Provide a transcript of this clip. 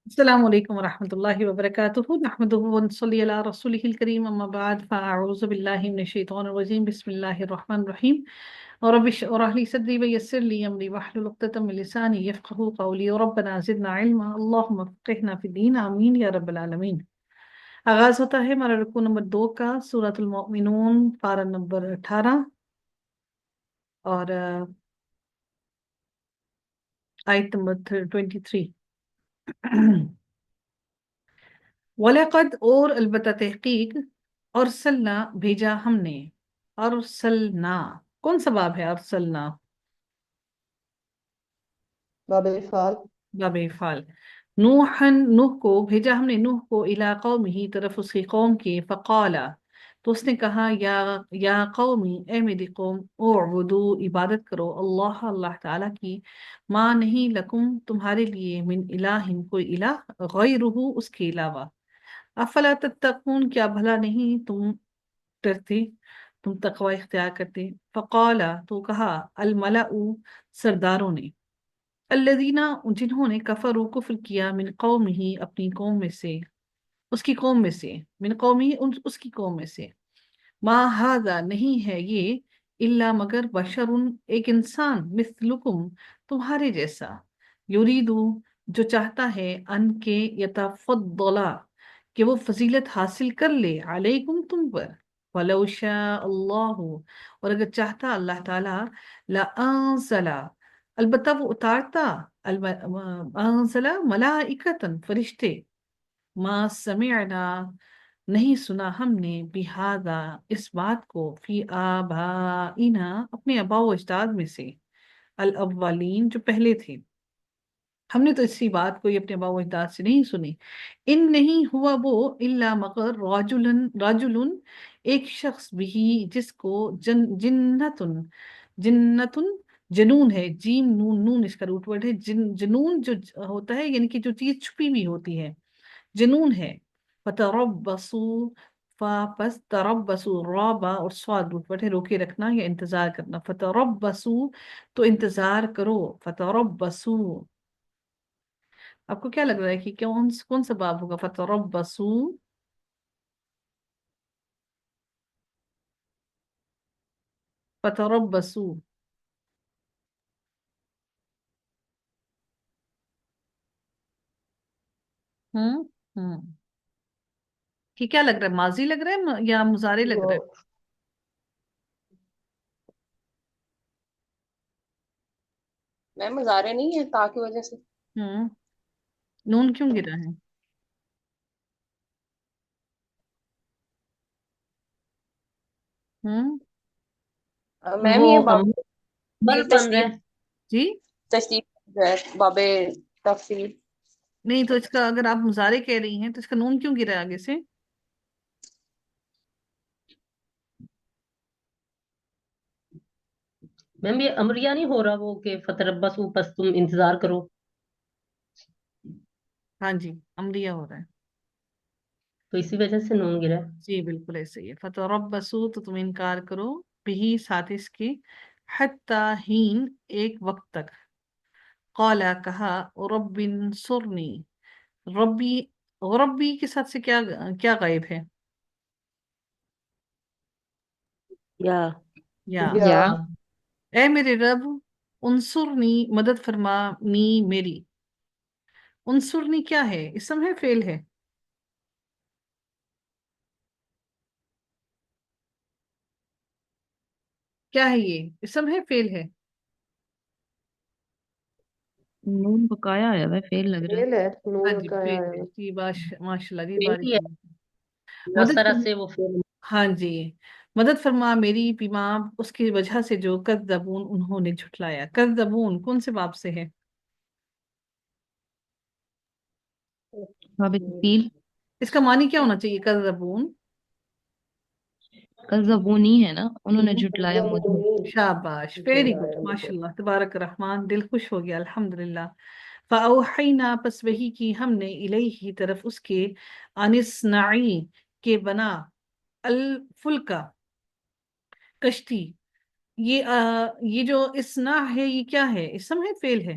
السلام علیکم ورحمۃ اللہ وبرکاتہ نحمدہ ونصلی علی رسولہ الکریم اما بعد فاعوذ باللہ من الشیطان الرجیم بسم اللہ الرحمن الرحیم رب اشرح لی صدری ویسر لی امری واحلل عقدۃ من لسانی یفقہوا قولی ربنا زدنا علما اللہم فقہنا فی الدین آمین یا رب العالمین۔ آغاز ہوتا ہے ہمارا رکوع نمبر 2 کا، سورۃ المؤمنون پارہ نمبر 18 اور آیت نمبر 23۔ وَلَقَدْ اور البتہ تحقیق ارسلنا بھیجا ہم نے، ارسلنا کون سا باب ہے؟ ارسلنا باب فعال باب فعل۔ نوح کو بھیجا ہم نے، نوح کو الی قومہ طرف اس کی قوم کے، فقالا تو اس نے کہا، یا قومی اے میری قوم، اعبدو عبادت کرو، اللہ اللہ تعالیٰ کی، ما نہیں لکم تمہارے لیے، من الہ کوئی الہ، غیرہ اس کے علاوہ، افلا تتقون کیا بھلا نہیں تم ڈرتے، تم تقوی اختیار کرتے۔ فقالا تو کہا، الملأ سرداروں نے، الذین جنہوں نے کفروا کفر کیا، من قومہ اپنی قوم میں سے، اس کی قوم میں سے، من قومہ اس کی قوم میں سے، ما ھذا نہیں ہے یہ، الا مگر بشر ایک انسان، مثلکم تمہارے جیسا، یریدو جو چاہتا ہے، ان کے یتفضلا کہ وہ فضیلت حاصل کر لے، علیکم تم پر، ولو شاء اللہ اور اگر چاہتا اللہ تعالی، لانزل البتہ وہ اتارتا، انزل ملائکتن فرشتے، ما سمعنا نہیں سنا ہم نے، بہذا اس بات کو، فی آبائنا اپنے آباء و اجداد میں سے، الاولین جو پہلے تھے، ہم نے تو اسی بات کو یہ اپنے آباء و اجداد سے نہیں سنی، ان نہیں ہوا وہ، الا مگر راجلن ایک شخص بھی جس کو جنتن جنون ہے، جیم نون نون اس کا روٹ ورڈ ہے، جنون جو ہوتا ہے یعنی کہ جو چیز چھپی ہوئی ہوتی ہے، جنون ہے۔ فتربصوا پس تربصوا رابع اور سواد روٹ ورڈ ہے، روکے رکھنا یا انتظار کرنا، فتربصوا تو انتظار کرو، فتربصوا آپ کو کیا لگ رہا ہے کہ کون سا باب ہوگا؟ فتربصوا فتربصوا ہوں ہوں کہ کیا لگ رہا ہے؟ ماضی لگ رہا ہے یا مضارع لگ رہا ہے؟ میم مظاہرے نہیں ہے تا کی وجہ سے ہوں نون کیوں گرا ہے؟ ہوں میم وہ یہ ہم باب بل کی بن رہے تشریف ہیں۔ جی تشریف جو ہے باب تفصیل نہیں تو اس کا اگر آپ مضارع کہہ رہی ہیں تو اس کا نون کیوں گرا ہے آگے سے؟ میم یہ امریہ نہیں ہو رہا وہ کہ فتربص پس تم انتظار کرو، ہاں جی امریہ ہو رہا ہے، تو اسی وجہ سے نون گرا ہے۔ جی بالکل ایسے ہی ہے، فتربصوا تو تم انکار کرو، بھی ساتھ اس کے، حتی ہین ایک وقت تک، قالا کہا، رب انصرنی ربی، ربی کے ساتھ سے کیا کیا غائب ہے؟ یا یا یا اے میرے رب، انصرنی مدد فرمانی میری، انصرنی کیا ہے؟ اسم ہے فعل ہے؟ کیا ہے یہ؟ اسم ہے فعل ہے؟ نون بقایا آیا ہے، فیل لگ رہا ہے۔ فیل ہے ہاں نون جی کا فعل آیا ہے جی، ماشاء اللہ جی، فعل بارک ہی ہے، اللہ۔ مدد نصرہ سے وہ فعل۔ ہاں جی، مدد فرما میری، بیما اس کی وجہ سے جو کذبون انہوں نے جھٹلایا، کذبون کون سے باب سے ہے؟ باب تفصیل اس کا معنی کیا ہونا چاہیے کذبون؟ کذبونی ہے نا، انہوں نے جھٹلایا مجھے۔ شاباش، ویری گڈ، ماشاء اللہ تبارک الرحمن، دل خوش ہو گیا الحمدللہ۔ فاوحینا پس وحی کی ہم نے، الیہ طرف اس کے، انصنعی کے بنا، الفلکا کشتی، یہ جو اسنا ہے یہ کیا ہے؟ اسم ہے فعل ہے؟